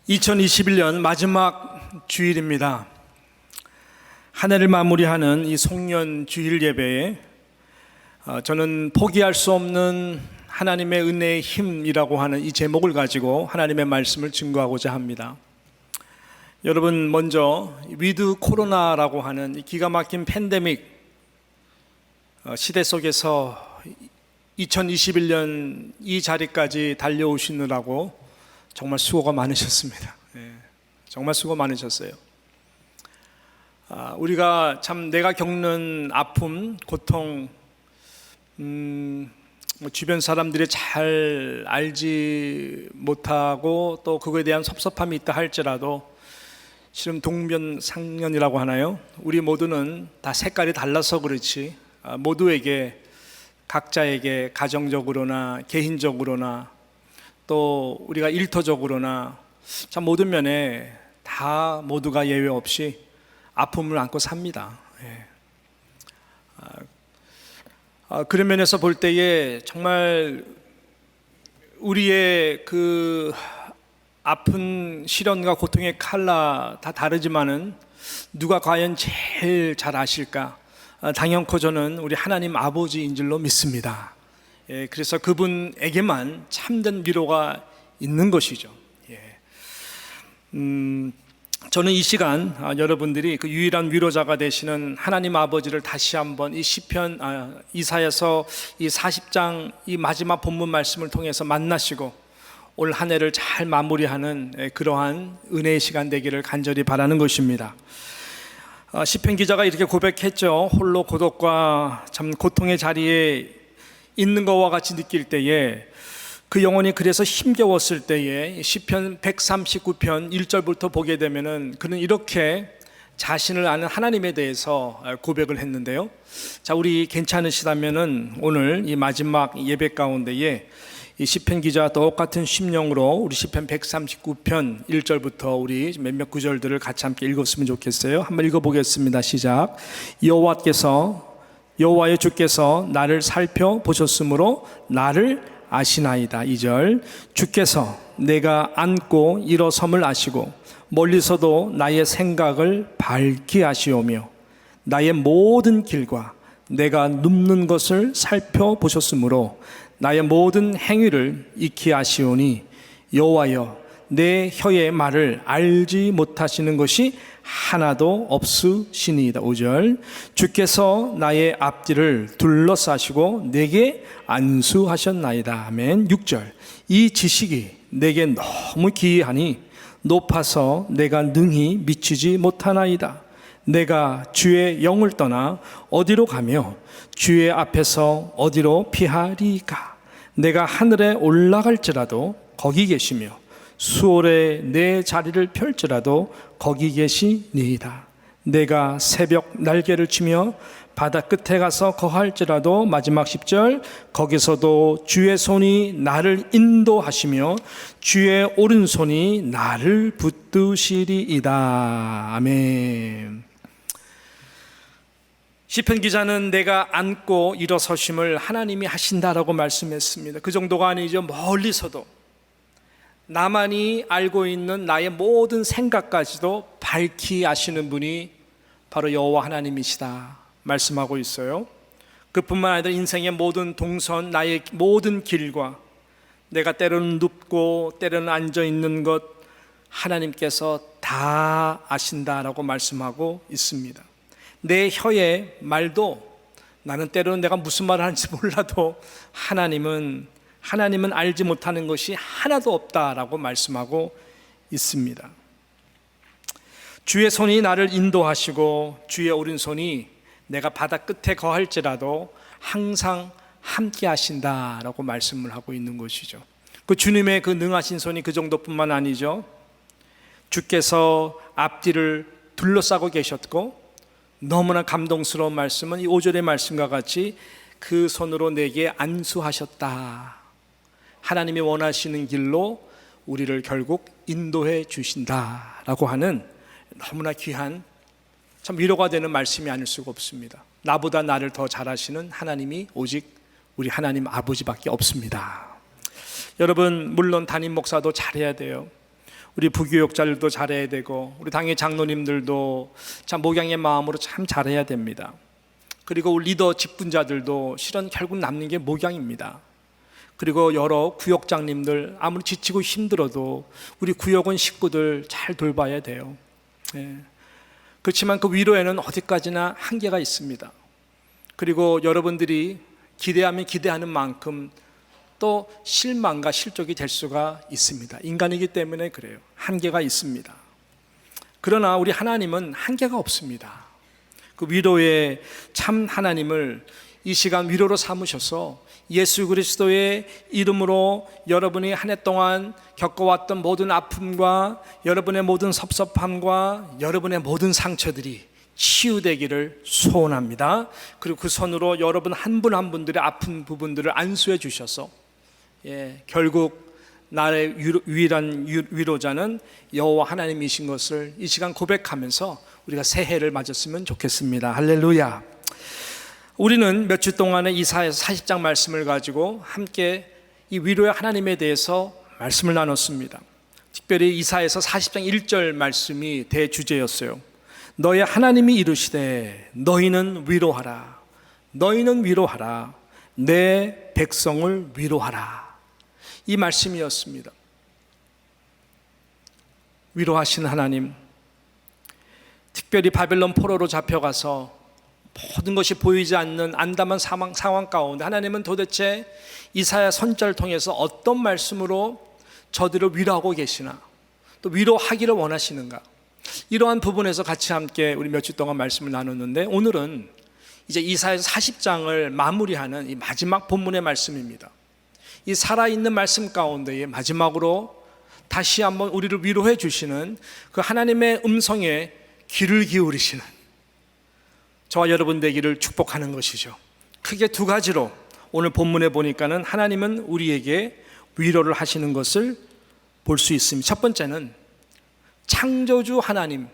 2021년 마지막 주일입니다. 한 해를 마무리하는 이 송년 주일 예배에 저는 포기할 수 없는 하나님의 은혜의 힘이라고 하는 이 제목을 가지고 하나님의 말씀을 증거하고자 합니다. 여러분, 먼저 위드 코로나라고 하는 이 기가 막힌 팬데믹 시대 속에서 2021년 이 자리까지 달려오시느라고 정말 수고가 많으셨습니다. 정말 수고 많으셨어요. 우리가 참 내가 겪는 아픔, 고통, 주변 사람들이 잘 알지 못하고 또 그거에 대한 섭섭함이 있다 할지라도 실은 동병상련이라고 하나요? 우리 모두는 다 색깔이 달라서 그렇지 모두에게, 각자에게 가정적으로나 개인적으로나 또 우리가 일터적으로나 참 모든 면에 다 모두가 예외 없이 아픔을 안고 삽니다. 그런 면에서 볼 때에 정말 우리의 그 아픈 시련과 고통의 칼라 다 다르지만은 누가 과연 제일 잘 아실까? 당연코 저는 우리 하나님 아버지인 줄로 믿습니다. 그래서 그분에게만 참된 위로가 있는 것이죠. 저는 이 시간 여러분들이 그 유일한 위로자가 되시는 하나님 아버지를 다시 한번 이 시편 이사야서 이 40장 이 마지막 본문 말씀을 통해서 만나시고 올 한 해를 잘 마무리하는 그러한 은혜의 시간 되기를 간절히 바라는 것입니다. 시편 기자가 이렇게 고백했죠. 홀로 고독과 참 고통의 자리에 있는 것과 같이 느낄 때에 그 영혼이 그래서 힘겨웠을 때에 시편 139편 1절부터 보게 되면은 그는 이렇게 자신을 아는 하나님에 대해서 고백을 했는데요. 자, 우리 괜찮으시다면은 오늘 이 마지막 예배 가운데에 이 시편 기자와 똑같은 심령으로 우리 시편 139편 1절부터 우리 몇몇 구절들을 같이 함께 읽었으면 좋겠어요. 한번 읽어보겠습니다. 시작. 여호와의 주께서 나를 살펴보셨으므로 나를 아시나이다. 2절. 주께서 내가 앉고 일어섬을 아시고 멀리서도 나의 생각을 밝히 아시오며 나의 모든 길과 내가 눕는 것을 살펴보셨으므로 나의 모든 행위를 익히 아시오니 여호와여 내 혀의 말을 알지 못하시는 것이 하나도 없으시니이다. 5절. 주께서 나의 앞뒤를 둘러싸시고 내게 안수하셨나이다. 아멘. 6절. 이 지식이 내게 너무 기이하니 높아서 내가 능히 미치지 못하나이다. 내가 주의 영을 떠나 어디로 가며 주의 앞에서 어디로 피하리까? 내가 하늘에 올라갈지라도 거기 계시며 수월에 내 자리를 펼지라도 거기 계시니이다. 내가 새벽 날개를 치며 바다 끝에 가서 거할지라도 마지막 10절 거기서도 주의 손이 나를 인도하시며 주의 오른손이 나를 붙드시리이다. 아멘. 시편 기자는 내가 앉고 일어서심을 하나님이 하신다라고 말씀했습니다. 그 정도가 아니죠. 멀리서도 나만이 알고 있는 나의 모든 생각까지도 밝히 아시는 분이 바로 여호와 하나님이시다 말씀하고 있어요. 그뿐만 아니라 인생의 모든 동선, 나의 모든 길과 내가 때로는 눕고 때로는 앉아 있는 것 하나님께서 다 아신다라고 말씀하고 있습니다. 내 혀의 말도 나는 때로는 내가 무슨 말을 하는지 몰라도 하나님은 알지 못하는 것이 하나도 없다라고 말씀하고 있습니다. 주의 손이 나를 인도하시고 주의 오른손이 내가 바다 끝에 거할지라도 항상 함께 하신다라고 말씀을 하고 있는 것이죠. 그 주님의 그 능하신 손이 그 정도뿐만 아니죠. 주께서 앞뒤를 둘러싸고 계셨고 너무나 감동스러운 말씀은 이 5절의 말씀과 같이 그 손으로 내게 안수하셨다. 하나님이 원하시는 길로 우리를 결국 인도해 주신다라고 하는 너무나 귀한 참 위로가 되는 말씀이 아닐 수가 없습니다. 나보다 나를 더 잘 아시는 하나님이 오직 우리 하나님 아버지밖에 없습니다. 여러분, 물론 담임 목사도 잘해야 돼요. 우리 부교육자들도 잘해야 되고 우리 당의 장로님들도 참 목양의 마음으로 참 잘해야 됩니다. 그리고 리더 직분자들도 실은 결국 남는 게 목양입니다. 그리고 여러 구역장님들 아무리 지치고 힘들어도 우리 구역원 식구들 잘 돌봐야 돼요. 그렇지만 그 위로에는 어디까지나 한계가 있습니다. 그리고 여러분들이 기대하면 기대하는 만큼 또 실망과 실족이 될 수가 있습니다. 인간이기 때문에 그래요. 한계가 있습니다. 그러나 우리 하나님은 한계가 없습니다. 그 위로의 참 하나님을 이 시간 위로로 삼으셔서 예수 그리스도의 이름으로 여러분이 한 해 동안 겪어왔던 모든 아픔과 여러분의 모든 섭섭함과 여러분의 모든 상처들이 치유되기를 소원합니다. 그리고 그 손으로 여러분 한 분 한 분들의 아픈 부분들을 안수해 주셔서 결국 나의 유일한 위로자는 여호와 하나님이신 것을 이 시간 고백하면서 우리가 새해를 맞았으면 좋겠습니다. 할렐루야. 우리는 몇 주 동안의 이사야서 40장 말씀을 가지고 함께 이 위로의 하나님에 대해서 말씀을 나눴습니다. 특별히 이사야서 40장 1절 말씀이 대주제였어요. 너의 하나님이 이르시되 너희는 위로하라. 너희는 위로하라. 내 백성을 위로하라. 이 말씀이었습니다. 위로하신 하나님, 특별히 바벨론 포로로 잡혀가서 모든 것이 보이지 않는 암담한 상황 가운데 하나님은 도대체 이사야 선지자를 통해서 어떤 말씀으로 저들을 위로하고 계시나, 또 위로하기를 원하시는가, 이러한 부분에서 같이 함께 우리 몇 주 동안 말씀을 나눴는데, 오늘은 이제 이사야서 40장을 마무리하는 이 마지막 본문의 말씀입니다. 이 살아있는 말씀 가운데에 마지막으로 다시 한번 우리를 위로해 주시는 그 하나님의 음성에 귀를 기울이시는 저와 여러분 되기를 축복하는 것이죠. 크게 두 가지로 오늘 본문에 보니까는 하나님은 우리에게 위로를 하시는 것을 볼 수 있습니다. 첫 번째는 창조주 하나님이라는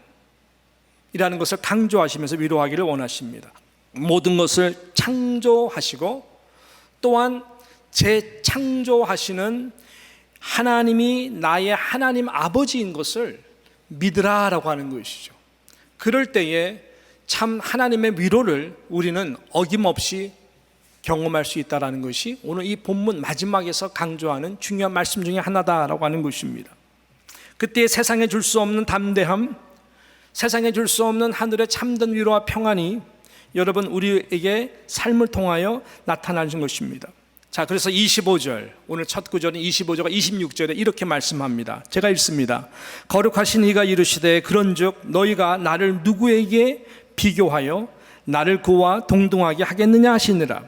것을 강조하시면서 위로하기를 원하십니다. 모든 것을 창조하시고 또한 재창조하시는 하나님이 나의 하나님 아버지인 것을 믿으라라고 하는 것이죠. 그럴 때에 참 하나님의 위로를 우리는 어김없이 경험할 수 있다는 것이 오늘 이 본문 마지막에서 강조하는 중요한 말씀 중에 하나다라고 하는 것입니다. 그때 세상에 줄 수 없는 담대함, 세상에 줄 수 없는 하늘의 참된 위로와 평안이 여러분 우리에게 삶을 통하여 나타나는 것입니다. 자, 그래서 25절, 오늘 첫 구절인 25절과 26절에 이렇게 말씀합니다. 제가 읽습니다. 거룩하신 이가 이르시되 그런즉 너희가 나를 누구에게 비교하여 나를 그와 동등하게 하겠느냐 하시니라.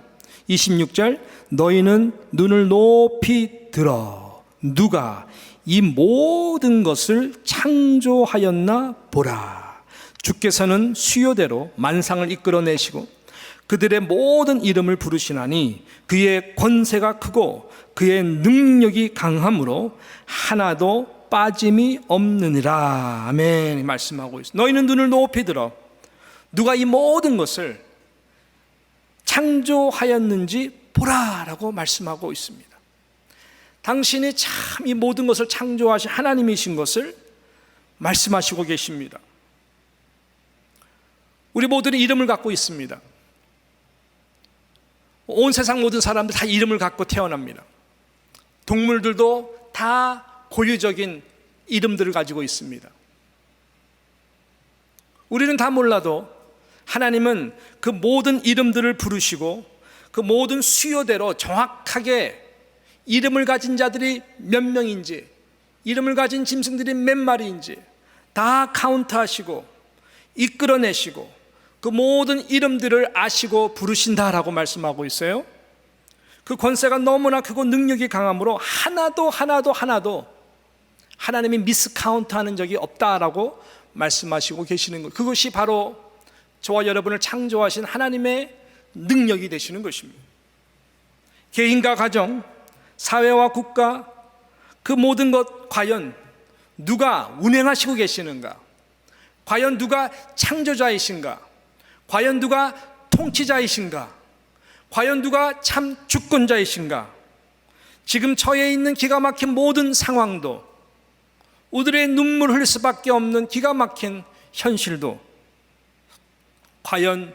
26절, 너희는 눈을 높이 들어 누가 이 모든 것을 창조하였나 보라. 주께서는 수요대로 만상을 이끌어내시고 그들의 모든 이름을 부르시나니 그의 권세가 크고 그의 능력이 강함으로 하나도 빠짐이 없느니라. 아멘. 말씀하고 있습니다. 너희는 눈을 높이 들어 누가 이 모든 것을 창조하였는지 보라라고 말씀하고 있습니다. 당신이 참 이 모든 것을 창조하신 하나님이신 것을 말씀하시고 계십니다. 우리 모두는 이름을 갖고 있습니다. 온 세상 모든 사람들 다 이름을 갖고 태어납니다. 동물들도 다 고유적인 이름들을 가지고 있습니다. 우리는 다 몰라도 하나님은 그 모든 이름들을 부르시고 그 모든 수요대로 정확하게 이름을 가진 자들이 몇 명인지, 이름을 가진 짐승들이 몇 마리인지 다 카운트하시고 이끌어내시고 그 모든 이름들을 아시고 부르신다라고 말씀하고 있어요. 그 권세가 너무나 크고 능력이 강함으로 하나도 하나님이 미스카운트하는 적이 없다라고 말씀하시고 계시는 것, 그것이 바로 저와 여러분을 창조하신 하나님의 능력이 되시는 것입니다. 개인과 가정, 사회와 국가, 그 모든 것 과연 누가 운행하시고 계시는가? 과연 누가 창조자이신가? 과연 누가 통치자이신가? 과연 누가 참 주권자이신가? 지금 처해 있는 기가 막힌 모든 상황도, 우리의 눈물 흘릴 수밖에 없는 기가 막힌 현실도 과연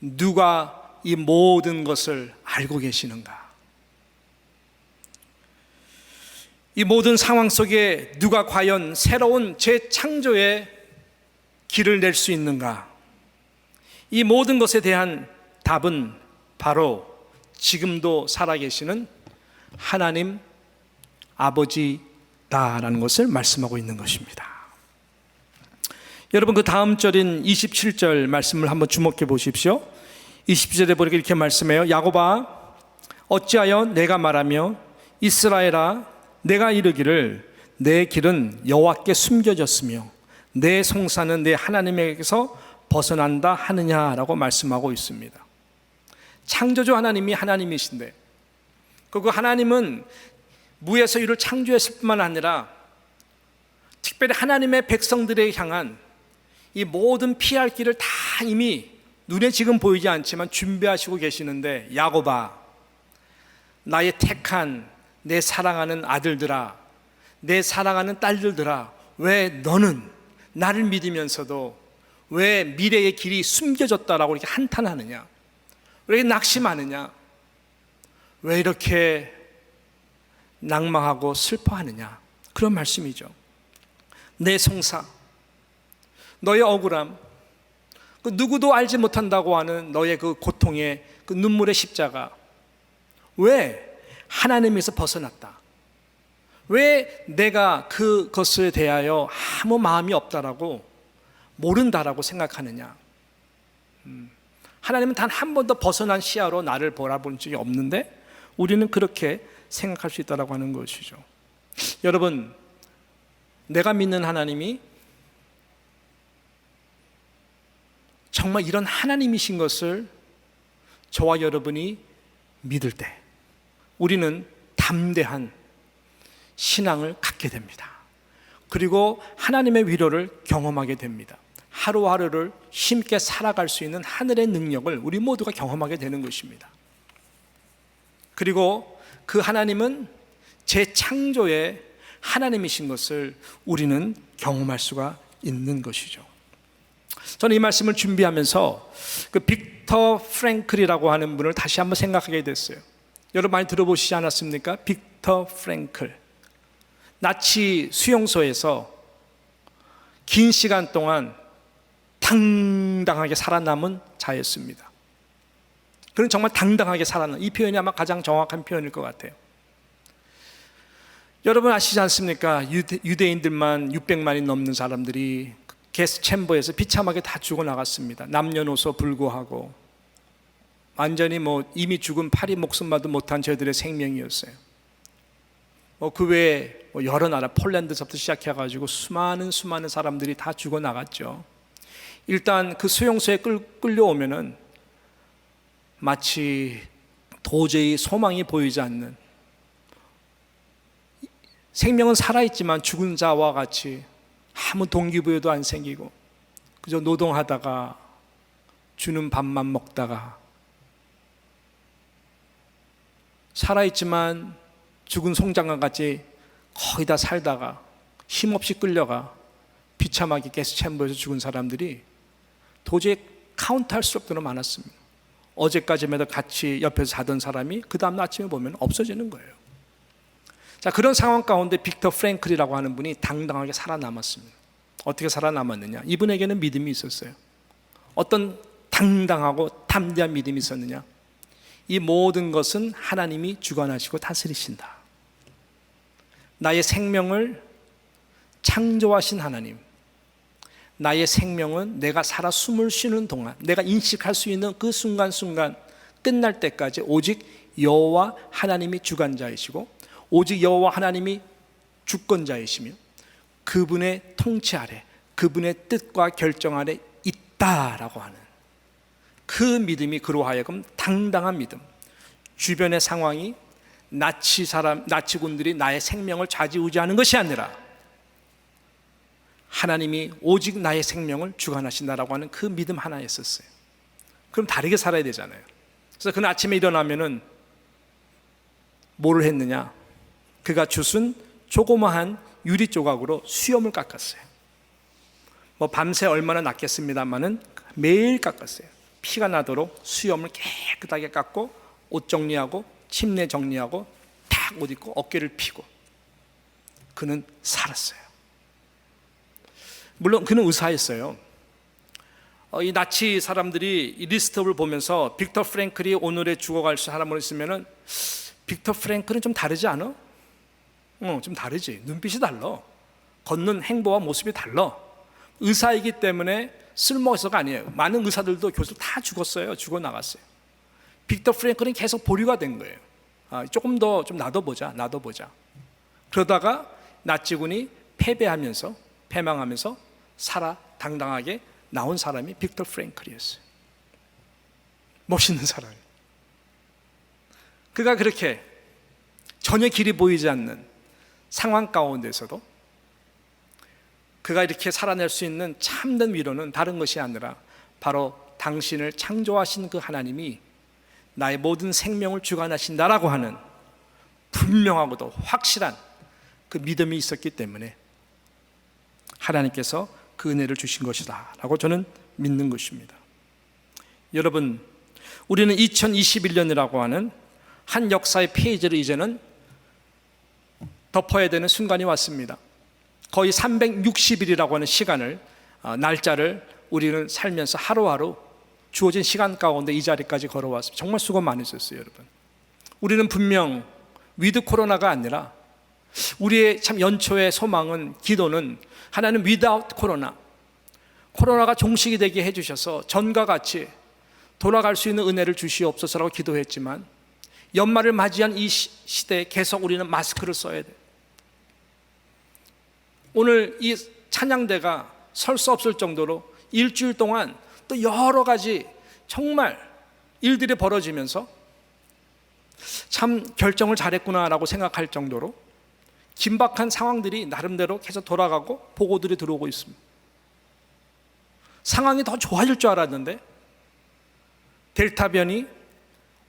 누가 이 모든 것을 알고 계시는가? 이 모든 상황 속에 누가 과연 새로운 재창조의 길을 낼 수 있는가? 이 모든 것에 대한 답은 바로 지금도 살아계시는 하나님 아버지다라는 것을 말씀하고 있는 것입니다. 여러분, 그 다음 절인 27절 말씀을 한번 주목해 보십시오. 27절에 보니까 이렇게 말씀해요. 야곱아, 어찌하여 내가 말하며 이스라엘아, 내가 이르기를 내 길은 여호와께 숨겨졌으며 내 송사는 내 하나님에게서 벗어난다 하느냐라고 말씀하고 있습니다. 창조주 하나님이 하나님이신데, 그 하나님은 무에서 유를 창조했을 뿐만 아니라 특별히 하나님의 백성들에 향한 이 모든 피할 길을 다 이미 눈에 지금 보이지 않지만 준비하시고 계시는데, 야곱아, 나의 택한 내 사랑하는 아들들아, 내 사랑하는 딸들들아, 왜 너는 나를 믿으면서도 왜 미래의 길이 숨겨졌다라고 이렇게 한탄하느냐? 왜 이렇게 낙심하느냐? 왜 이렇게 낭망하고 슬퍼하느냐? 그런 말씀이죠. 내 송사, 너의 억울함, 그 누구도 알지 못한다고 하는 너의 그 고통의 그 눈물의 십자가, 왜 하나님에서 벗어났다? 왜 내가 그것에 대하여 아무 마음이 없다라고, 모른다라고 생각하느냐? 하나님은 단 한 번도 벗어난 시야로 나를 바라본 적이 없는데 우리는 그렇게 생각할 수 있다라고 하는 것이죠. 여러분, 내가 믿는 하나님이 정말 이런 하나님이신 것을 저와 여러분이 믿을 때 우리는 담대한 신앙을 갖게 됩니다. 그리고 하나님의 위로를 경험하게 됩니다. 하루하루를 힘있게 살아갈 수 있는 하늘의 능력을 우리 모두가 경험하게 되는 것입니다. 그리고 그 하나님은 재창조의 하나님이신 것을 우리는 경험할 수가 있는 것이죠. 저는 이 말씀을 준비하면서 그 빅터 프랭클이라고 하는 분을 다시 한번 생각하게 됐어요. 여러분 많이 들어보시지 않았습니까? 빅터 프랭클. 나치 수용소에서 긴 시간 동안 당당하게 살아남은 자였습니다. 그는 정말 당당하게 살아남은, 이 표현이 아마 가장 정확한 표현일 것 같아요. 여러분 아시지 않습니까? 유대인들만 600만이 넘는 사람들이 게스 챔버에서 비참하게 다 죽어나갔습니다. 남녀노소 불구하고 완전히 이미 죽은 파리 목숨마도 못한 저희들의 생명이었어요. 그 외에 여러 나라, 폴란드서부터 시작해가지고 수많은 사람들이 다 죽어나갔죠. 일단 그 수용소에 끌려오면은 마치 도저히 소망이 보이지 않는, 생명은 살아있지만 죽은 자와 같이 아무 동기부여도 안 생기고 그저 노동하다가 주는 밥만 먹다가, 살아있지만 죽은 송장과 같이 거의 다 살다가 힘없이 끌려가 비참하게 게스챔버에서 죽은 사람들이 도저히 카운트할 수 없도록 많았습니다. 어제까지마다 같이 옆에서 자던 사람이 그 다음 아침에 보면 없어지는 거예요. 자, 그런 상황 가운데 빅터 프랭클이라고 하는 분이 당당하게 살아남았습니다. 어떻게 살아남았느냐? 이분에게는 믿음이 있었어요. 어떤 당당하고 담대한 믿음이 있었느냐? 이 모든 것은 하나님이 주관하시고 다스리신다. 나의 생명을 창조하신 하나님, 나의 생명은 내가 살아 숨을 쉬는 동안, 내가 인식할 수 있는 그 순간순간 끝날 때까지 오직 여호와 하나님이 주관자이시고 오직 여호와 하나님이 주권자이시며 그분의 통치 아래, 그분의 뜻과 결정 아래 있다라고 하는 그 믿음이 그로 하여금 당당한 믿음, 주변의 상황이 나치군들이 나의 생명을 좌지우지하는 것이 아니라 하나님이 오직 나의 생명을 주관하신다라고 하는 그 믿음 하나에 있었어요. 그럼 다르게 살아야 되잖아요. 그래서 그는 아침에 일어나면은 뭐를 했느냐? 그가 주순 조그마한 유리 조각으로 수염을 깎았어요. 뭐 밤새 얼마나 낫겠습니다만은 매일 깎았어요. 피가 나도록 수염을 깨끗하게 깎고 옷 정리하고 침대 정리하고 탁 옷 입고 어깨를 피고 그는 살았어요. 물론 그는 의사였어요. 이 나치 사람들이 이 리스트업을 보면서 빅터 프랭클이 오늘의 죽어갈 사람으로 있으면은 빅터 프랭클은 좀 다르지 않아? 좀 다르지. 눈빛이 달라. 걷는 행보와 모습이 달라. 의사이기 때문에 쓸모있어가 아니에요. 많은 의사들도 교수들 다 죽었어요. 죽어 나갔어요. 빅터 프랭클은 계속 보류가 된 거예요. 조금 더 좀 놔둬보자. 그러다가 나치군이 패망하면서 살아 당당하게 나온 사람이 빅터 프랭클이었어요. 멋있는 사람이. 그가 그렇게 전혀 길이 보이지 않는 상황 가운데서도 그가 이렇게 살아낼 수 있는 참된 위로는 다른 것이 아니라 바로 당신을 창조하신 그 하나님이 나의 모든 생명을 주관하신다라고 하는 분명하고도 확실한 그 믿음이 있었기 때문에 하나님께서 그 은혜를 주신 것이다 라고 저는 믿는 것입니다. 여러분, 우리는 2021년이라고 하는 한 역사의 페이지를 이제는 덮어야 되는 순간이 왔습니다. 거의 360일이라고 하는 시간을, 날짜를 우리는 살면서 하루하루 주어진 시간 가운데 이 자리까지 걸어왔습니다. 정말 수고 많으셨어요, 여러분. 우리는 분명 위드 코로나가 아니라 우리의 참 연초의 소망은, 기도는 하나님 without 코로나, 코로나가 종식이 되게 해주셔서 전과 같이 돌아갈 수 있는 은혜를 주시옵소서라고 기도했지만 연말을 맞이한 이 시대에 계속 우리는 마스크를 써야 돼요. 오늘 이 찬양대가 설 수 없을 정도로 일주일 동안 또 여러 가지 정말 일들이 벌어지면서 참 결정을 잘했구나라고 생각할 정도로 긴박한 상황들이 나름대로 계속 돌아가고 보고들이 들어오고 있습니다. 상황이 더 좋아질 줄 알았는데 델타 변이,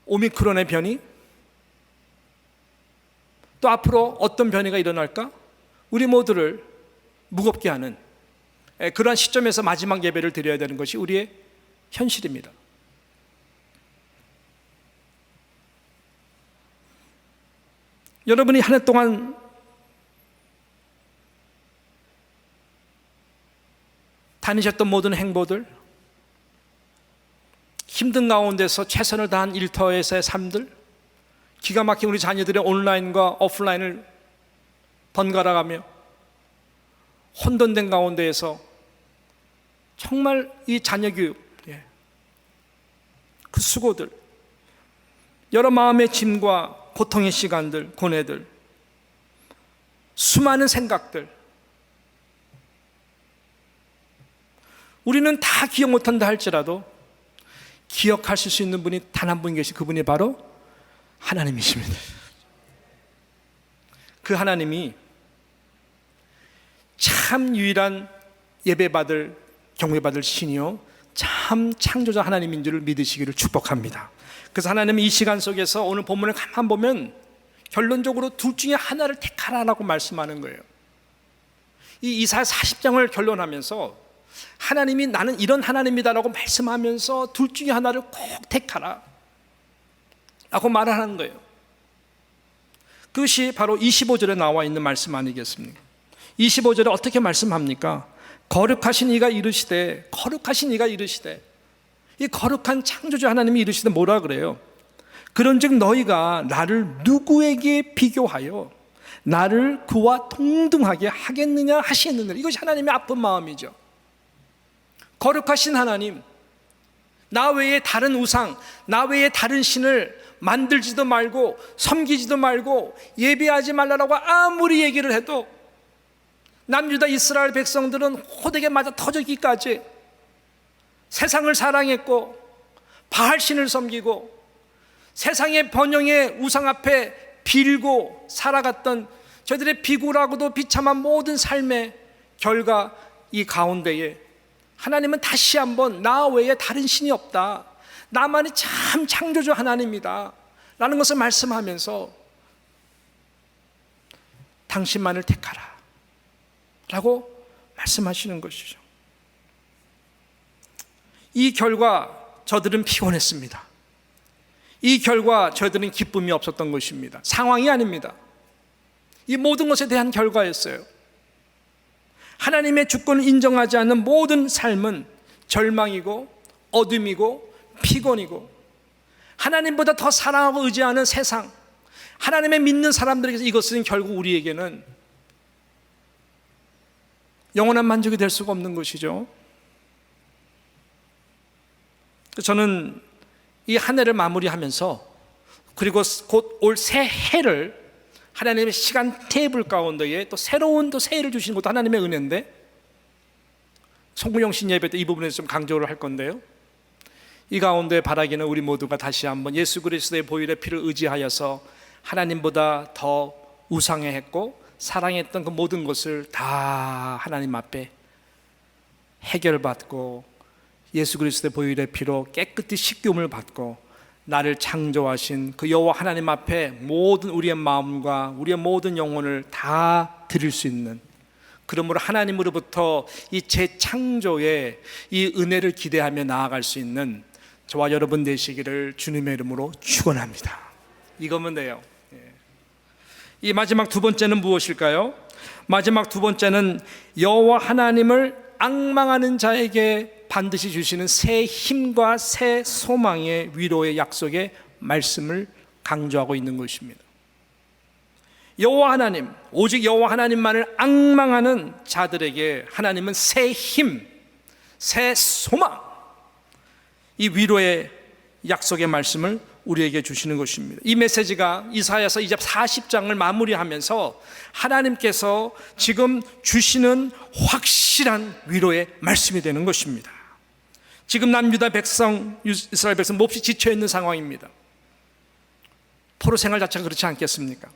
오미크론의 변이, 또 앞으로 어떤 변이가 일어날까? 우리 모두를 무겁게 하는 그러한 시점에서 마지막 예배를 드려야 되는 것이 우리의 현실입니다. 여러분이 한 해 동안 다니셨던 모든 행보들, 힘든 가운데서 최선을 다한 일터에서의 삶들, 기가 막힌 우리 자녀들의 온라인과 오프라인을 번갈아가며 혼돈된 가운데에서 정말 이 자녀 교육, 그 수고들, 여러 마음의 짐과 고통의 시간들, 고뇌들, 수많은 생각들, 우리는 다 기억 못한다 할지라도 기억하실 수 있는 분이 단 한 분 계시, 그분이 바로 하나님이십니다. 그 하나님이 참 유일한 예배받을, 경배받을 신이요 참 창조자 하나님인 줄을 믿으시기를 축복합니다. 그래서 하나님은 이 시간 속에서 오늘 본문을 가만 보면 결론적으로 둘 중에 하나를 택하라라고 말씀하는 거예요. 이 이사야 40장을 결론하면서 하나님이 나는 이런 하나님이다라고 말씀하면서 둘 중에 하나를 꼭 택하라 라고 말하는 거예요. 그것이 바로 25절에 나와 있는 말씀 아니겠습니까? 25절에 어떻게 말씀합니까? 거룩하신 이가 이르시되, 거룩하신 이가 이르시되, 이 거룩한 창조주 하나님이 이르시되 뭐라 그래요? 그런즉 너희가 나를 누구에게 비교하여 나를 그와 동등하게 하겠느냐 하시느니라. 이것이 하나님의 아픈 마음이죠. 거룩하신 하나님, 나 외에 다른 우상, 나 외에 다른 신을 만들지도 말고 섬기지도 말고 예배하지 말라라고 아무리 얘기를 해도 남유다 이스라엘 백성들은 호되게 맞아 터지기까지 세상을 사랑했고 바알신을 섬기고 세상의 번영의 우상 앞에 빌고 살아갔던 저들의 비굴하고도 비참한 모든 삶의 결과, 이 가운데에 하나님은 다시 한번 나 외에 다른 신이 없다, 나만이 참 창조주 하나님이다 라는 것을 말씀하면서 당신만을 택하라, 라고 말씀하시는 것이죠. 이 결과 저들은 피곤했습니다. 이 결과 저들은 기쁨이 없었던 것입니다. 상황이 아닙니다. 이 모든 것에 대한 결과였어요. 하나님의 주권을 인정하지 않는 모든 삶은 절망이고 어둠이고 피곤이고, 하나님보다 더 사랑하고 의지하는 세상, 하나님의 믿는 사람들에게서 이것은 결국 우리에게는 영원한 만족이 될 수가 없는 것이죠. 저는 이 한 해를 마무리하면서, 그리고 곧 올 새해를 하나님의 시간 테이블 가운데에 또 새로운 또 새해를 주시는 것도 하나님의 은혜인데, 송구영 신 예배 때 이 부분에서 좀 강조를 할 건데요, 이 가운데 바라기는 우리 모두가 다시 한번 예수 그리스도의 보혈의 피를 의지하여서 하나님보다 더 우상해했고 사랑했던 그 모든 것을 다 하나님 앞에 해결받고 예수 그리스도의 보혈의 피로 깨끗이 씻김을 받고 나를 창조하신 그 여호와 하나님 앞에 모든 우리의 마음과 우리의 모든 영혼을 다 드릴 수 있는, 그러므로 하나님으로부터 이 재창조의 이 은혜를 기대하며 나아갈 수 있는 저와 여러분 되시기를 주님의 이름으로 축원합니다. 이거면 돼요. 이 마지막 두 번째는 무엇일까요? 마지막 두 번째는 여호와 하나님을 앙망하는 자에게 반드시 주시는 새 힘과 새 소망의 위로의 약속의 말씀을 강조하고 있는 것입니다. 여호와 하나님, 오직 여호와 하나님만을 앙망하는 자들에게 하나님은 새 힘, 새 소망, 이 위로의 약속의 말씀을 우리에게 주시는 것입니다. 이 메시지가 이사야서 이제 40장을 마무리하면서 하나님께서 지금 주시는 확실한 위로의 말씀이 되는 것입니다. 지금 남유다 백성, 이스라엘 백성 몹시 지쳐있는 상황입니다. 포로 생활 자체가 그렇지 않겠습니까?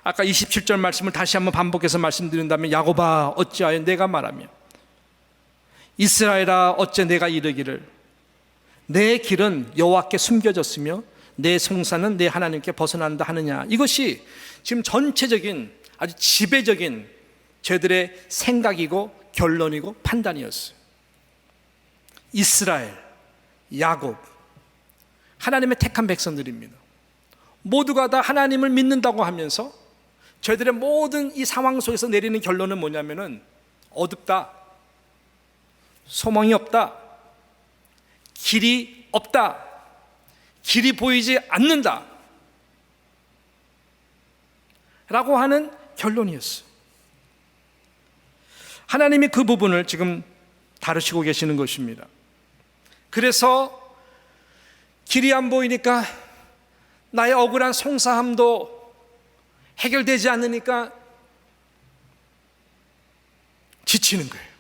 아까 27절 말씀을 다시 한번 반복해서 말씀드린다면, 야곱아 어찌하여 내가 말하며 이스라엘아 어째 내가 이르기를 내 길은 여호와께 숨겨졌으며 내 송사는 내 하나님께 벗어난다 하느냐. 이것이 지금 전체적인 아주 지배적인 저들의 생각이고 결론이고 판단이었어요. 이스라엘, 야곱, 하나님의 택한 백성들입니다. 모두가 다 하나님을 믿는다고 하면서 저희들의 모든 이 상황 속에서 내리는 결론은 뭐냐면은 어둡다, 소망이 없다, 길이 없다, 길이 보이지 않는다 라고 하는 결론이었어요. 하나님이 그 부분을 지금 다루시고 계시는 것입니다. 그래서 길이 안 보이니까, 나의 억울한 송사함도 해결되지 않으니까 지치는 거예요.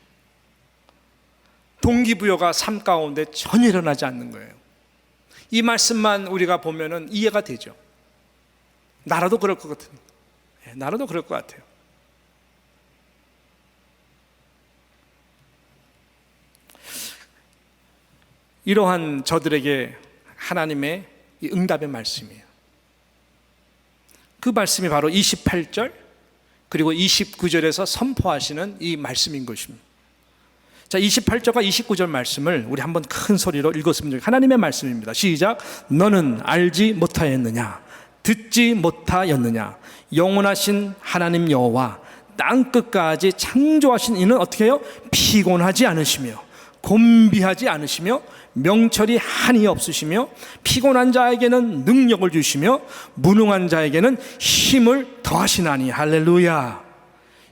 동기부여가 삶 가운데 전혀 일어나지 않는 거예요. 이 말씀만 우리가 보면은 이해가 되죠. 나라도 그럴 것 같아요. 나라도 그럴 것 같아요. 이러한 저들에게 하나님의 이 응답의 말씀이에요. 그 말씀이 바로 28절 그리고 29절에서 선포하시는 이 말씀인 것입니다. 자, 28절과 29절 말씀을 우리 한번 큰 소리로 읽었으면 좋겠습니다. 하나님의 말씀입니다. 시작. 너는 알지 못하였느냐, 듣지 못하였느냐, 영원하신 하나님 여호와 땅 끝까지 창조하신 이는 어떻게 해요? 피곤하지 않으시며 곤비하지 않으시며 명철이 한이 없으시며 피곤한 자에게는 능력을 주시며 무능한 자에게는 힘을 더하시나니. 할렐루야.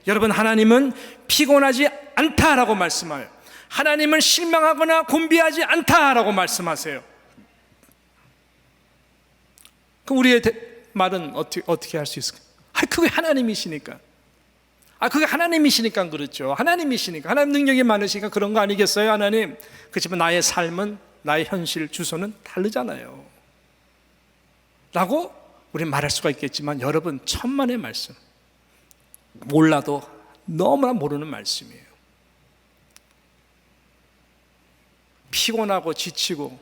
여러분, 하나님은 피곤하지 않다라고 말씀해요. 하나님은 실망하거나 곤비하지 않다라고 말씀하세요. 그럼 우리의 말은 어떻게 할 수 있을까요? 그게 하나님이시니까. 그게 하나님이시니까 그렇죠. 하나님이시니까, 하나님 능력이 많으시니까 그런 거 아니겠어요, 하나님? 그렇지만 나의 삶은, 나의 현실 주소는 다르잖아요 라고 우리는 말할 수가 있겠지만, 여러분, 천만의 말씀, 몰라도 너무나 모르는 말씀이에요. 피곤하고 지치고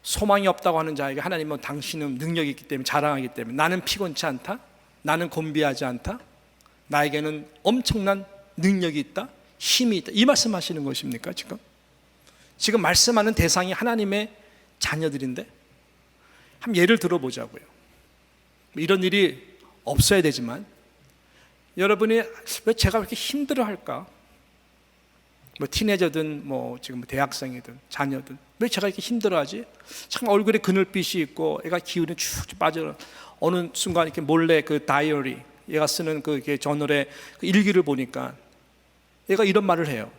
소망이 없다고 하는 자에게 하나님은 당신은 능력이 있기 때문에, 자랑하기 때문에, 나는 피곤치 않다, 나는 곤비하지 않다, 나에게는 엄청난 능력이 있다, 힘이 있다, 이 말씀하시는 것입니까? 지금 말씀하는 대상이 하나님의 자녀들인데, 한번 예를 들어보자고요. 이런 일이 없어야 되지만, 여러분이 왜 제가 그렇게 힘들어할까? 티네저든 지금 대학생이든 자녀든 왜 제가 이렇게 힘들어하지? 참 얼굴에 그늘빛이 있고 애가 기운이 축 빠져. 어느 순간 이렇게 몰래 그 다이어리, 얘가 쓰는 그 저널의 그 일기를 보니까 얘가 이런 말을 해요.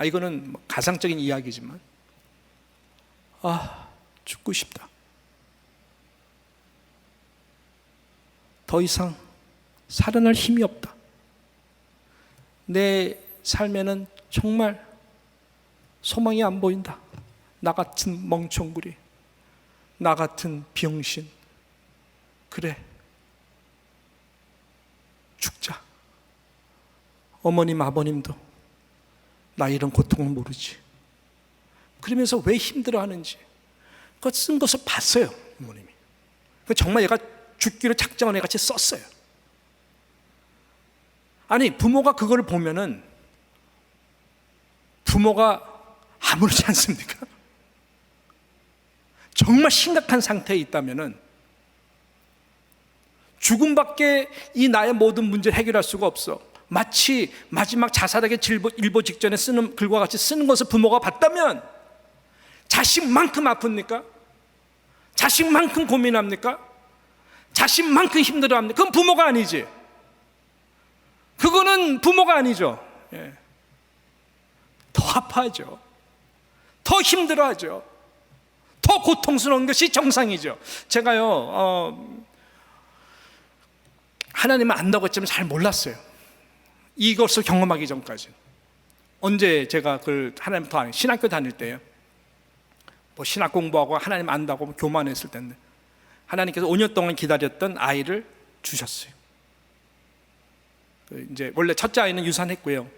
이거는 가상적인 이야기지만, 죽고 싶다. 더 이상 살아날 힘이 없다. 내 삶에는 정말 소망이 안 보인다. 나 같은 멍청구리, 나 같은 병신. 그래, 죽자. 어머님 아버님도 나 이런 고통을 모르지. 그러면서 왜 힘들어하는지 그거 쓴 것을 봤어요, 어머님이. 정말 얘가 죽기로 작정한 애 같이 썼어요. 아니, 부모가 그걸 보면은 부모가 아무렇지 않습니까? 정말 심각한 상태에 있다면은 죽음밖에 이 나의 모든 문제를 해결할 수가 없어. 마치 마지막 자살하기 일보 직전에 쓰는 글과 같이 쓰는 것을 부모가 봤다면 자식만큼 아픕니까? 자식만큼 고민합니까? 자식만큼 힘들어합니까? 그건 부모가 아니지. 그거는 부모가 아니죠. 더 아파하죠. 더 힘들어하죠. 더 고통스러운 것이 정상이죠. 제가요, 하나님을 안다고 했지만 잘 몰랐어요. 이것을 경험하기 전까지는. 언제 제가 하나님 더 신학교 다닐 때요, 신학 공부하고 하나님 안다고 교만했을 텐데 하나님께서 5년 동안 기다렸던 아이를 주셨어요. 이제 원래 첫째 아이는 유산했고요.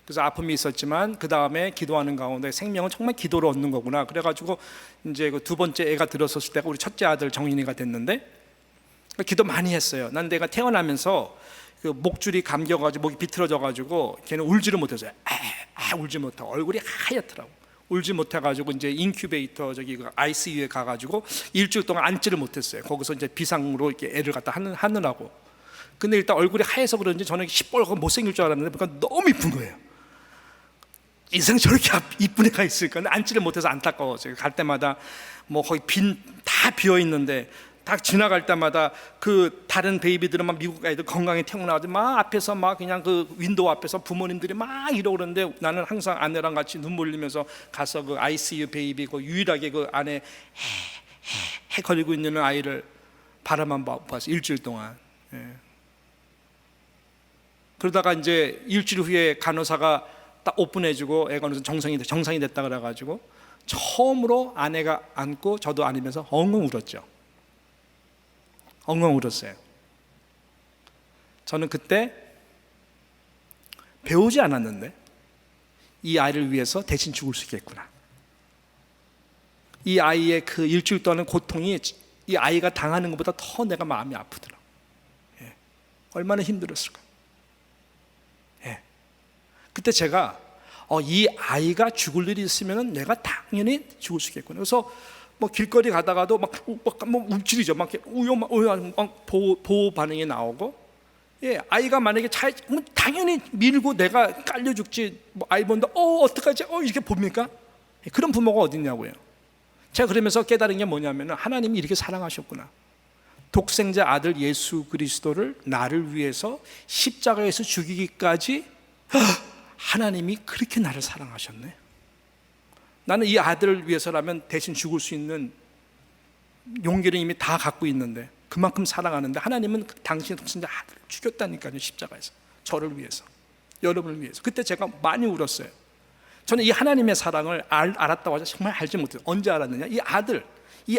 그래서 아픔이 있었지만 그 다음에 기도하는 가운데 생명은 정말 기도로 얻는 거구나. 그래가지고 이제 두 번째 애가 들어섰을 때가 우리 첫째 아들 정인이가 됐는데, 기도 많이 했어요. 난 내가 태어나면서 목줄이 감겨가지고 목이 비틀어져가지고 걔는 울지를 못했어요. 울지 못하고 얼굴이 하얗더라고. 울지 못해가지고 이제 인큐베이터 ICU에 가가지고 일주일 동안 앉지를 못했어요. 거기서 이제 비상으로 이렇게 애를 갖다 하느라고. 근데 일단 얼굴이 하얘서 그런지 저는 시뻘겋고 못생길 줄 알았는데 그러니까 너무 이쁜 거예요. 인생 저렇게 이쁜 애가 있을까? 근데 앉지를 못해서 안타까웠어요. 갈 때마다 거기 다 비어 있는데 딱 지나갈 때마다 다른 베이비들은 막 미국 아이들 건강히 태어나가지고 막 앞에서 막 그냥 윈도우 앞에서 부모님들이 막 이러고 그러는데 나는 항상 아내랑 같이 눈물 흘리면서 가서 ICU 베이비 유일하게 안에 해 거리고 있는 아이를 바라만 봐서 일주일 동안. 그러다가 이제 일주일 후에 간호사가 딱 오픈해주고 애가 정상이 됐다 그래가지고 처음으로 아내가 안고 저도 안으면서 엉엉 울었죠. 엉엉 울었어요. 저는 그때 배우지 않았는데 이 아이를 위해서 대신 죽을 수 있겠구나. 이 아이의 일주일 동안의 고통이 이 아이가 당하는 것보다 더 내가 마음이 아프더라고요. 얼마나 힘들었을까. 그때 제가 이 아이가 죽을 일이 있으면 내가 당연히 죽을 수 있겠구나. 그래서 길거리 가다가도 막 움츠리죠. 막 보호 반응이 나오고, 아이가 만약에 당연히 밀고 내가 깔려 죽지. 아이 본다. 어떡하지? 이렇게 봅니까? 그런 부모가 어딨냐고요. 제가 그러면서 깨달은 게 뭐냐면 하나님이 이렇게 사랑하셨구나. 독생자 아들 예수 그리스도를 나를 위해서 십자가에서 죽이기까지 하나님이 그렇게 나를 사랑하셨네. 나는 이 아들을 위해서라면 대신 죽을 수 있는 용기를 이미 다 갖고 있는데, 그만큼 사랑하는데 하나님은 당신의 독생자 아들을 죽였다니까요. 십자가에서 저를 위해서, 여러분을 위해서. 그때 제가 많이 울었어요. 저는 이 하나님의 사랑을 알았다고 하자 정말 알지 못해요. 언제 알았느냐, 이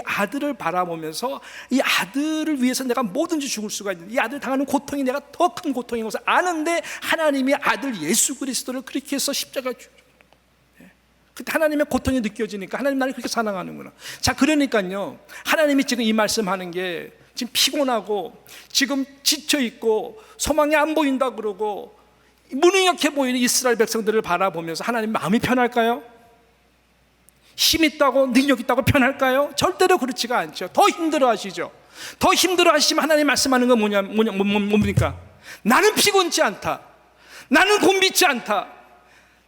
아들을 바라보면서 이 아들을 위해서 내가 뭐든지 죽을 수가 있는데, 이 아들 당하는 고통이 내가 더 큰 고통인 것을 아는데 하나님이 아들 예수 그리스도를 그렇게 해서 십자가에 그때 하나님의 고통이 느껴지니까 하나님 나를 그렇게 사랑하는구나. 자, 그러니까요, 하나님이 지금 이 말씀하는 게 지금 피곤하고 지금 지쳐있고 소망이 안 보인다 그러고 무능력해 보이는 이스라엘 백성들을 바라보면서 하나님 마음이 편할까요? 힘 있다고 능력 있다고 편할까요? 절대로 그렇지가 않죠. 더 힘들어 하시죠. 더 힘들어 하시면 하나님 말씀하는 건 뭡니까? 나는 피곤치 않다. 나는 곤비치 않다.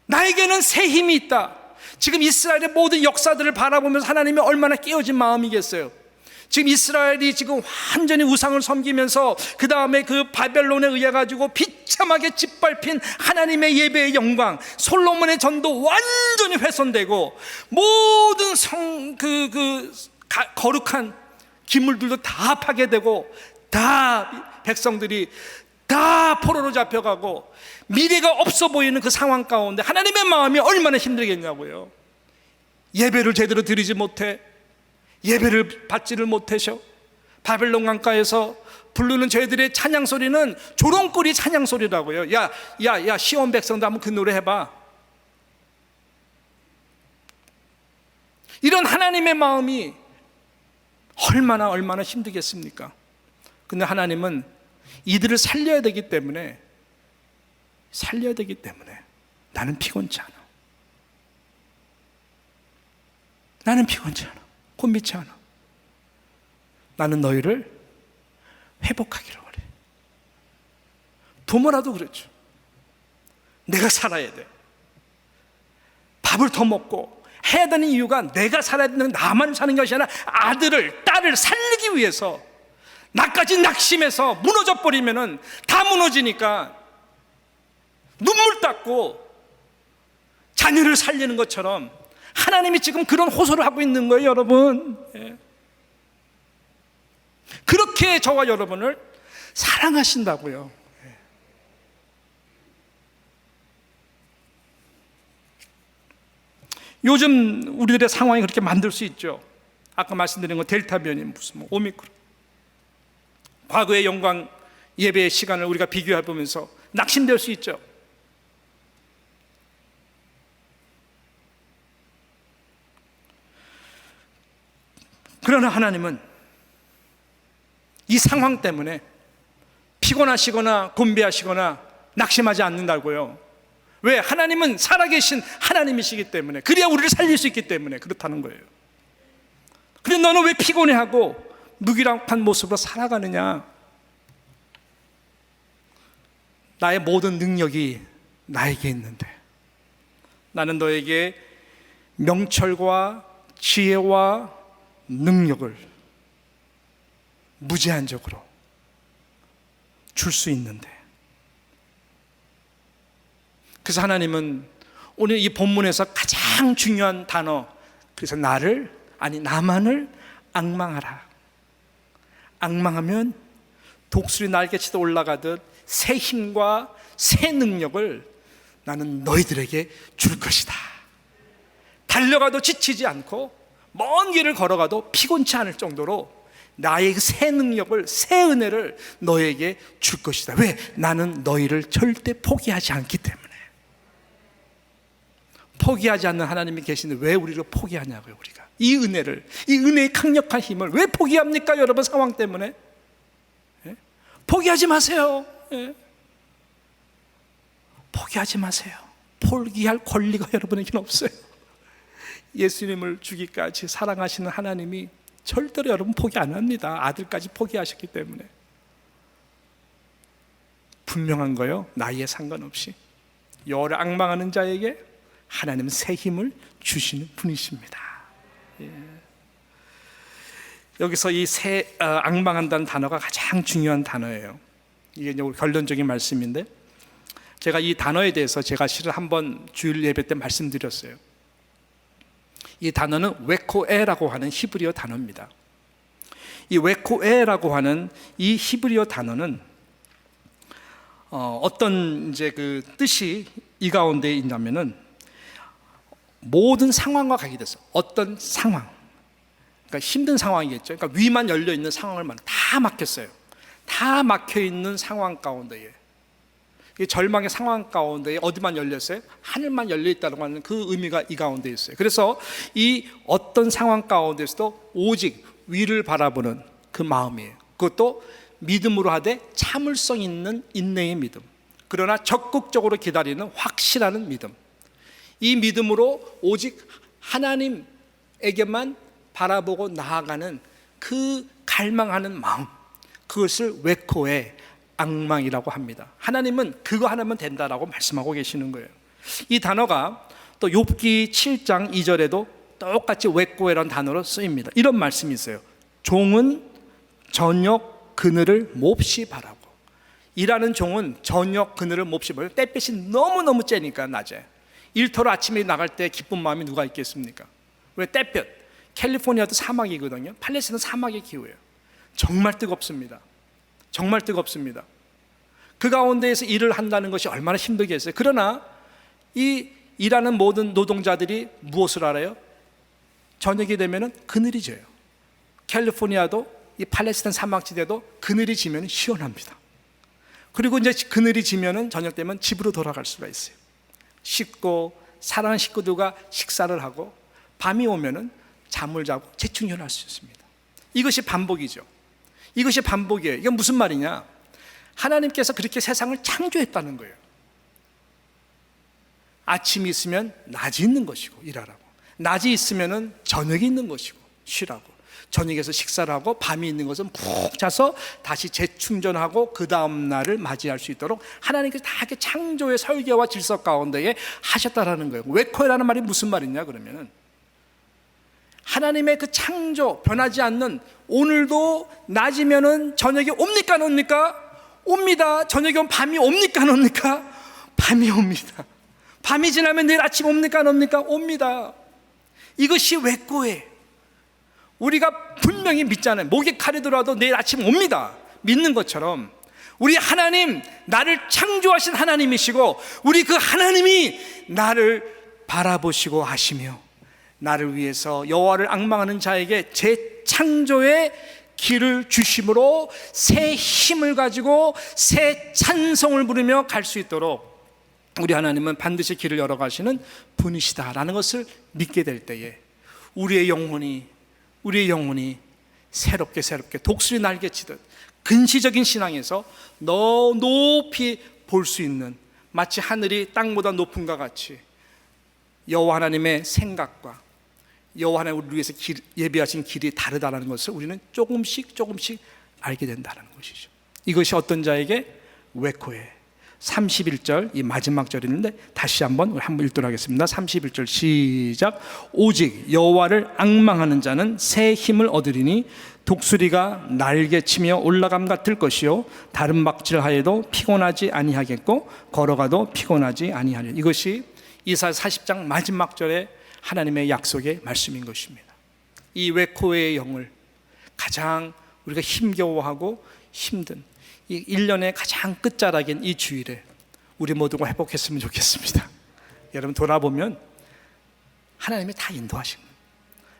나에게는 새 힘이 있다. 지금 이스라엘의 모든 역사들을 바라보면서 하나님이 얼마나 깨어진 마음이겠어요. 지금 이스라엘이 지금 완전히 우상을 섬기면서 그 다음에 그 바벨론에 의해 가지고 비참하게 짓밟힌 하나님의 예배의 영광, 솔로몬의 전도 완전히 훼손되고 모든 거룩한 기물들도 다 파괴되고 다 백성들이 다 포로로 잡혀가고 미래가 없어 보이는 그 상황 가운데 하나님의 마음이 얼마나 힘들겠냐고요. 예배를 제대로 드리지 못해, 예배를 받지를 못하셔. 바벨론 강가에서 부르는 저희들의 찬양 소리는 조롱거리 찬양 소리라고요. 야 시온 백성도 한번 그 노래 해봐. 이런 하나님의 마음이 얼마나 힘들겠습니까? 근데 하나님은 이들을 살려야 되기 때문에 나는 피곤치 않아. 나는 피곤치 않아. 곤비치 않아. 나는 너희를 회복하기를 원해. 부모라도 그렇죠. 내가 살아야 돼. 밥을 더 먹고 해야 되는 이유가 내가 살아야 되는, 나만 사는 것이 아니라 아들을, 딸을 살리기 위해서 나까지 낙심해서 무너져 버리면은 다 무너지니까 눈물 닦고 자녀를 살리는 것처럼 하나님이 지금 그런 호소를 하고 있는 거예요, 여러분. 그렇게 저와 여러분을 사랑하신다고요. 요즘 우리들의 상황이 그렇게 만들 수 있죠. 아까 말씀드린 거 델타 변이 무슨 오미크론. 과거의 영광 예배의 시간을 우리가 비교해 보면서 낙심될 수 있죠. 그러나 하나님은 이 상황 때문에 피곤하시거나 곤비하시거나 낙심하지 않는다고요. 왜? 하나님은 살아계신 하나님이시기 때문에, 그래야 우리를 살릴 수 있기 때문에 그렇다는 거예요. 근데 너는 왜 피곤해하고 무기력한 모습으로 살아가느냐? 나의 모든 능력이 나에게 있는데, 나는 너에게 명철과 지혜와 능력을 무제한적으로 줄 수 있는데, 그래서 하나님은 오늘 이 본문에서 가장 중요한 단어, 그래서 나만을 앙망하라. 앙망하면 독수리 날개치도 올라가듯 새 힘과 새 능력을 나는 너희들에게 줄 것이다. 달려가도 지치지 않고 먼 길을 걸어가도 피곤치 않을 정도로 나의 새 능력을, 새 은혜를 너에게 줄 것이다. 왜? 나는 너희를 절대 포기하지 않기 때문에. 포기하지 않는 하나님이 계시는데 왜 우리를 포기하냐고요. 우리가 이 은혜를, 이 은혜의 강력한 힘을 왜 포기합니까? 여러분, 상황 때문에. 포기하지 마세요. 포기하지 마세요. 포기할 권리가 여러분에게는 없어요. 예수님을 주기까지 사랑하시는 하나님이 절대로 여러분 포기 안 합니다. 아들까지 포기하셨기 때문에. 분명한 거요, 나이에 상관없이 여호와를 앙망하는 자에게 하나님은 새 힘을 주시는 분이십니다. 여기서 이 앙망한다는 단어가 가장 중요한 단어예요. 이게 이제 결론적인 말씀인데, 제가 이 단어에 대해서 제가 실은 한번 주일 예배 때 말씀드렸어요. 이 단어는 웨코에라고 하는 히브리어 단어입니다. 이 웨코에라고 하는 이 히브리어 단어는 어떤 이제 그 뜻이 이 가운데 있냐면은 모든 상황과 관계돼서 어떤 상황, 그러니까 힘든 상황이겠죠. 그러니까 위만 열려 있는 상황을 다 막혔어요. 다 막혀 있는 상황 가운데에, 이 절망의 상황 가운데에 어디만 열렸어요? 하늘만 열려 있다는 하는 그 의미가 이 가운데 있어요. 그래서 이 어떤 상황 가운데서도 오직 위를 바라보는 그 마음이에요. 그것도 믿음으로 하되 참을성 있는 인내의 믿음. 그러나 적극적으로 기다리는 확실한 믿음. 이 믿음으로 오직 하나님에게만 바라보고 나아가는 그 갈망하는 마음, 그것을 웨코의 앙망이라고 합니다. 하나님은 그거 하나면 된다라고 말씀하고 계시는 거예요. 이 단어가 또 욥기 7장 2절에도 똑같이 웨코에라는 단어로 쓰입니다. 이런 말씀이 있어요. 종은 저녁 그늘을 몹시 바라고. 일하는 종은 저녁 그늘을 몹시 바라고. 땡볕이 너무너무 쬐니까 낮에. 일터로 아침에 나갈 때 기쁜 마음이 누가 있겠습니까? 왜? 땡볕. 캘리포니아도 사막이거든요. 팔레스타인은 사막의 기후예요. 정말 뜨겁습니다. 정말 뜨겁습니다. 그 가운데에서 일을 한다는 것이 얼마나 힘들겠어요. 그러나 이 일하는 모든 노동자들이 무엇을 알아요? 저녁이 되면 그늘이 져요. 캘리포니아도 이 팔레스타인 사막지대도 그늘이 지면 시원합니다. 그리고 이제 그늘이 지면은 저녁 되면 집으로 돌아갈 수가 있어요. 씻고 사랑하는 식구들과 식사를 하고 밤이 오면은 잠을 자고 재충전할 수 있습니다. 이것이 반복이죠. 이것이 반복이에요. 이게 무슨 말이냐? 하나님께서 그렇게 세상을 창조했다는 거예요. 아침이 있으면 낮이 있는 것이고 일하라고, 낮이 있으면 저녁이 있는 것이고 쉬라고, 저녁에서 식사를 하고 밤이 있는 것은 푹 자서 다시 재충전하고 그 다음 날을 맞이할 수 있도록 하나님께서 다 이렇게 창조의 설계와 질서 가운데에 하셨다라는 거예요. 웨코라는 말이 무슨 말이냐 그러면은, 하나님의 그 창조, 변하지 않는, 오늘도 낮이면은 저녁이 옵니까 안 옵니까? 옵니다. 저녁이 오면 밤이 옵니까 안 옵니까? 밤이 옵니다. 밤이 지나면 내일 아침 옵니까 안 옵니까? 옵니다. 이것이 웨코예요. 우리가 분명히 믿잖아요. 목에 칼이 들어와도 내일 아침 옵니다. 믿는 것처럼 우리 하나님, 나를 창조하신 하나님이시고 우리 그 하나님이 나를 바라보시고 하시며 나를 위해서 여호와를 앙망하는 자에게 재창조의 길을 주심으로 새 힘을 가지고 새 찬송을 부르며 갈 수 있도록 우리 하나님은 반드시 길을 열어가시는 분이시다라는 것을 믿게 될 때에 우리의 영혼이 새롭게 독수리 날개치듯 근시적인 신앙에서 높이 볼 수 있는, 마치 하늘이 땅보다 높음과 같이 여호와 하나님의 생각과 여호와 하나님 우리를 위해서 예비하신 길이 다르다는 것을 우리는 조금씩 알게 된다는 것이죠. 이것이 어떤 자에게? 웨코에 31절 이 마지막 절인데 다시 한번 읽도록 하겠습니다. 31절 시작. 오직 여호와를 앙망하는 자는 새 힘을 얻으리니 독수리가 날개치며 올라감 같을 것이요 다른 막질하여도 피곤하지 아니하겠고 걸어가도 피곤하지 아니하리라. 이것이 이사야 40장 마지막 절에 하나님의 약속의 말씀인 것입니다. 이 웨코의 영을 가장 우리가 힘겨워하고 힘든 이 1년의 가장 끝자락인 이 주일에 우리 모두가 회복했으면 좋겠습니다. 여러분 돌아보면 하나님이 다 인도하신 거예요.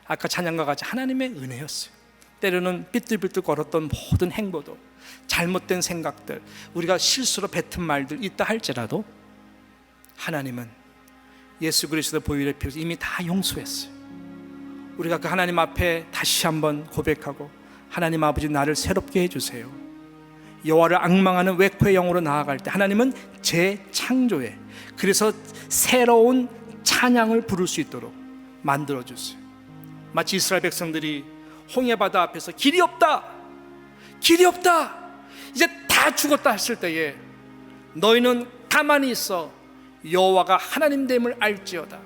아까 찬양과 같이 하나님의 은혜였어요. 때로는 삐뚤삐뚤 걸었던 모든 행보도, 잘못된 생각들, 우리가 실수로 뱉은 말들 있다 할지라도 하나님은 예수 그리스도 보혈의 피로 이미 다 용서했어요. 우리가 그 하나님 앞에 다시 한번 고백하고, 하나님 아버지 나를 새롭게 해주세요. 여호와를 앙망하는 웨코의 영으로 나아갈 때 하나님은 재창조해, 그래서 새로운 찬양을 부를 수 있도록 만들어주세요. 마치 이스라엘 백성들이 홍해바다 앞에서 길이 없다 이제 다 죽었다 했을 때에 너희는 가만히 있어 여호와가 하나님됨을 알지어다.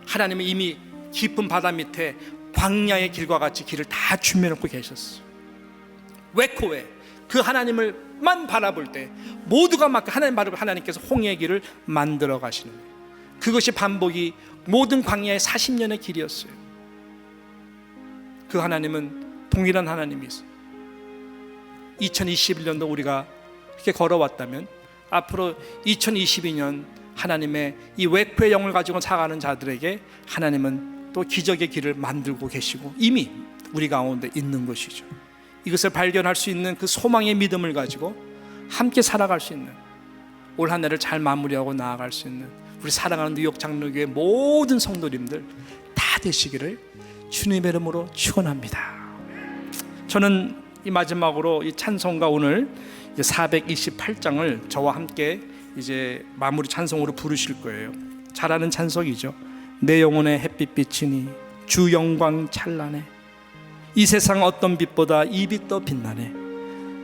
하나님은 이미 깊은 바다 밑에 광야의 길과 같이 길을 다 준비해놓고 계셨어요. 웨코에 그 하나님을만 바라볼 때 모두가 막 하나님 바라볼 하나님께서 홍해의 길을 만들어 가시는 거예요. 그것이 반복이 모든 광야의 40년의 길이었어요. 그 하나님은 동일한 하나님이세요. 2021년도 우리가 이렇게 걸어왔다면 앞으로 2022년 하나님의 이 웨코의 영을 가지고 살아가는 자들에게 하나님은 또 기적의 길을 만들고 계시고 이미 우리 가운데 있는 것이죠. 이것을 발견할 수 있는 그 소망의 믿음을 가지고 함께 살아갈 수 있는, 올 한 해를 잘 마무리하고 나아갈 수 있는 우리 사랑하는 뉴욕 장로교회 모든 성도님들 다 되시기를 주님의 이름으로 축원합니다. 저는 이 마지막으로 이 찬송가 오늘 428장을 저와 함께 이제 마무리 찬송으로 부르실 거예요. 잘 아는 찬송이죠. 내 영혼의 햇빛 비치니 주 영광 찬란해. 이 세상 어떤 빛보다 이 빛 더 빛나네.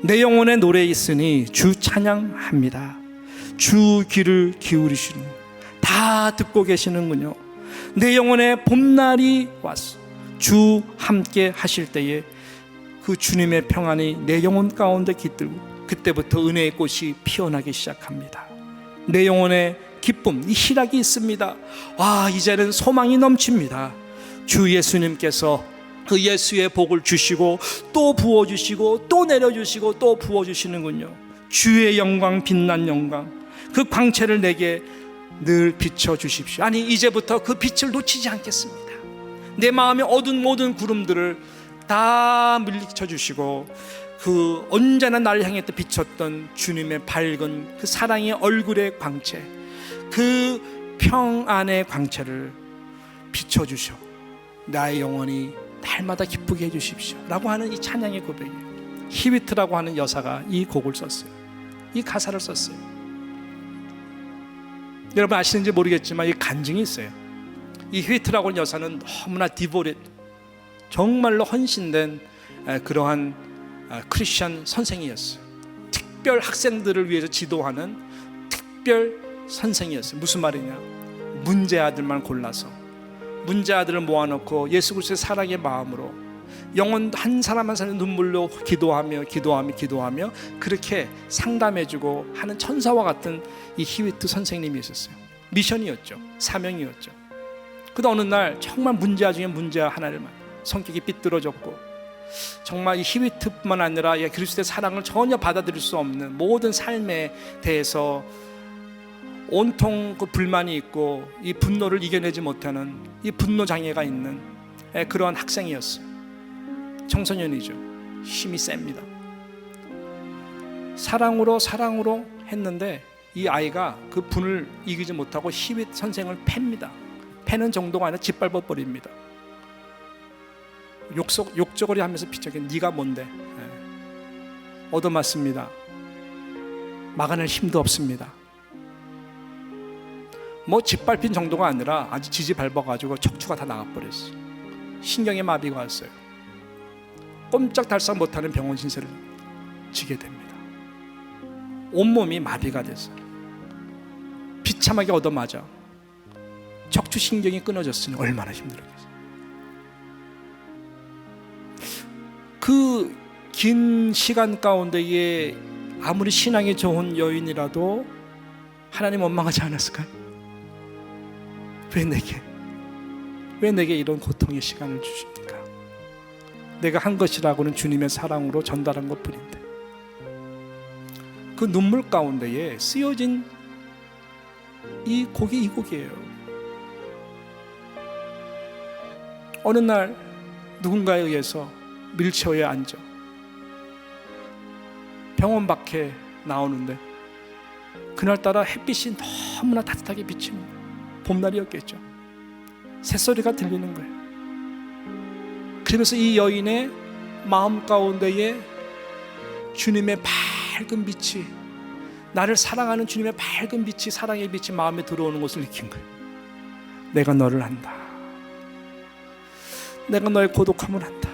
내 영혼의 노래 있으니 주 찬양합니다. 주 귀를 기울이시는 다 듣고 계시는군요. 내 영혼의 봄날이 왔어. 주 함께 하실 때에 그 주님의 평안이 내 영혼 가운데 깃들고 그때부터 은혜의 꽃이 피어나기 시작합니다. 내 영혼의 기쁨, 이 희락이 있습니다. 이제는 소망이 넘칩니다. 주 예수님께서 그 예수의 복을 주시고 또 부어주시고 또 내려주시고 또 부어주시는군요. 주의 영광, 빛난 영광, 그 광채를 내게 늘 비춰주십시오. 아니, 이제부터 그 빛을 놓치지 않겠습니다. 내 마음의 어두운 모든 구름들을 다 물리쳐주시고 그 언제나 나를 향해 비쳤던 주님의 밝은 그 사랑의 얼굴의 광채, 그 평안의 광채를 비춰주셔 나의 영혼이 날마다 기쁘게 해주십시오 라고 하는 이 찬양의 고백이에요. 히위트라고 하는 여사가 이 곡을 썼어요. 이 가사를 썼어요. 여러분 아시는지 모르겠지만 이 간증이 있어요. 이 히위트라고 하는 여사는 너무나 디보릿, 정말로 헌신된 그러한 크리스천 선생이었어요. 특별 학생들을 위해서 지도하는 특별 선생이었어요. 무슨 말이냐, 문제 아들만 골라서 문제 아들을 모아놓고 예수 그리스도의 사랑의 마음으로 영혼 한 사람 한 사람 눈물로 기도하며 그렇게 상담해주고 하는 천사와 같은 이 히위트 선생님이 있었어요. 미션이었죠. 사명이었죠. 그런데 어느 날 정말 문제아 중에 문제아 하나를 성격이 삐뚤어졌고 정말 이 히위트뿐만 아니라 그리스도의 사랑을 전혀 받아들일 수 없는 모든 삶에 대해서 온통 그 불만이 있고 이 분노를 이겨내지 못하는 이 분노 장애가 있는 그러한 학생이었어요. 청소년이죠. 힘이 셉니다. 사랑으로 했는데 이 아이가 그 분을 이기지 못하고 히윗 선생을 팹니다. 패는 정도가 아니라 짓밟아 버립니다. 욕조거리 하면서 비춰게 네가 뭔데? 얻어맞습니다. 막아낼 힘도 없습니다. 뭐 짓밟힌 정도가 아니라 아주 지지밟아가지고 척추가 다 나가버렸어요. 신경에 마비가 왔어요. 꼼짝달싹 못하는 병원 신세를 지게 됩니다. 온몸이 마비가 돼서 비참하게 얻어맞아 척추 신경이 끊어졌으니 얼마나 힘들었겠어요. 그 긴 시간 가운데에 아무리 신앙이 좋은 여인이라도 하나님 원망하지 않았을까요? 왜 내게 이런 고통의 시간을 주십니까? 내가 한 것이라고는 주님의 사랑으로 전달한 것뿐인데 그 눈물 가운데에 쓰여진 이 곡이 이 곡이에요. 어느 날 누군가에 의해서 휠체어에 앉아 병원 밖에 나오는데 그날따라 햇빛이 너무나 따뜻하게 비치는 거예요. 봄날이었겠죠. 새소리가 들리는 거예요. 그러면서 이 여인의 마음 가운데에 주님의 밝은 빛이, 나를 사랑하는 주님의 밝은 빛이, 사랑의 빛이 마음에 들어오는 것을 느낀 거예요. 내가 너를 안다. 내가 너의 고독함을 안다.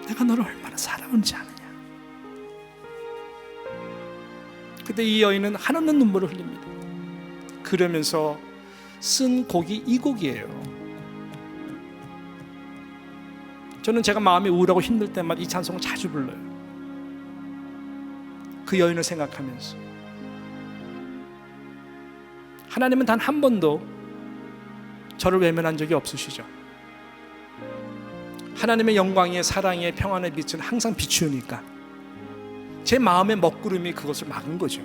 내가 너를 얼마나 사랑하는지 아느냐. 그때 이 여인은 한없는 눈물을 흘립니다. 그러면서 쓴 곡이 이 곡이에요. 저는 제가 마음이 우울하고 힘들 때마다 이 찬송을 자주 불러요. 그 여인을 생각하면서 하나님은 단 한 번도 저를 외면한 적이 없으시죠. 하나님의 영광의 사랑의 평안의 빛은 항상 비추니까 제 마음의 먹구름이 그것을 막은 거죠.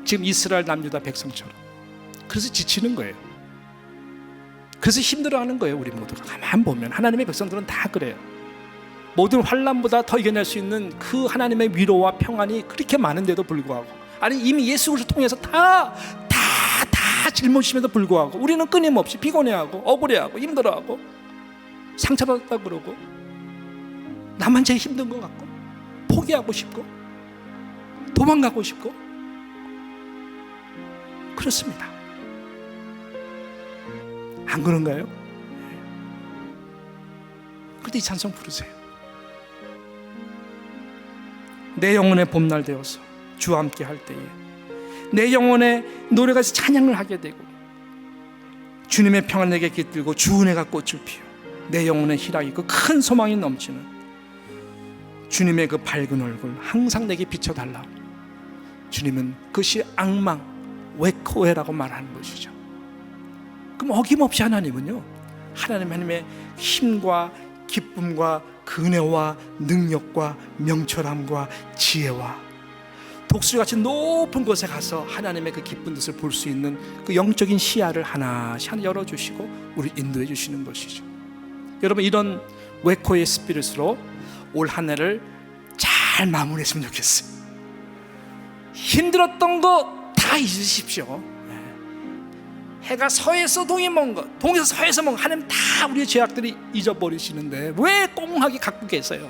지금 이스라엘 남유다 백성처럼. 그래서 지치는 거예요. 그래서 힘들어하는 거예요. 우리 모두가 가만 보면 하나님의 백성들은 다 그래요. 모든 환난보다 더 이겨낼 수 있는 그 하나님의 위로와 평안이 그렇게 많은데도 불구하고, 아니 이미 예수 그리스도 통해서 다 짊어지심에도 불구하고 우리는 끊임없이 피곤해하고 억울해하고 힘들어하고 상처받았다 그러고 나만 제일 힘든 것 같고 포기하고 싶고 도망가고 싶고 그렇습니다. 안 그런가요? 그런데 이 찬송 부르세요. 내 영혼의 봄날 되어서 주와 함께 할 때에 내 영혼의 노래가 찬양을 하게 되고 주님의 평안 내게 깃들고 주 은혜가 꽃을 피워 내 영혼의 희락이 그 큰 소망이 넘치는 주님의 그 밝은 얼굴 항상 내게 비춰달라. 주님은 그것이 앙망 웨코에라고 말하는 것이죠. 그럼 어김없이 하나님은요, 하나님의 힘과 기쁨과 근혜와 능력과 명철함과 지혜와 독수리같이 높은 곳에 가서 하나님의 그 기쁜 뜻을 볼 수 있는 그 영적인 시야를 하나씩 하나 열어주시고 우리 인도해 주시는 것이죠. 여러분, 이런 웨코의 스피릿으로 올 한 해를 잘 마무리했으면 좋겠어요. 힘들었던 거 다 잊으십시오. 해가 서에서 동에 먼 것, 동에서 서에서 먼 것, 하나님 다 우리의 죄악들이 잊어버리시는데 왜 꽁하게 갖고 계세요?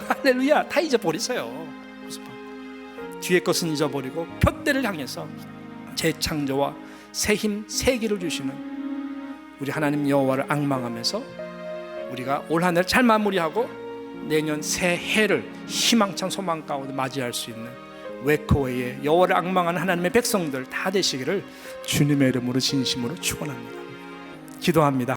할렐루야, 다 잊어버리세요. 뒤의 것은 잊어버리고 표대를 향해서 재창조와 새 힘, 새 길을 주시는 우리 하나님 여호와를 앙망하면서 우리가 올 한 해를 잘 마무리하고 내년 새 해를 희망찬 소망 가운데 맞이할 수 있는 웨코의 여호와를 앙망하는 하나님의 백성들 다 되시기를 주님의 이름으로 진심으로 축원합니다. 기도합니다.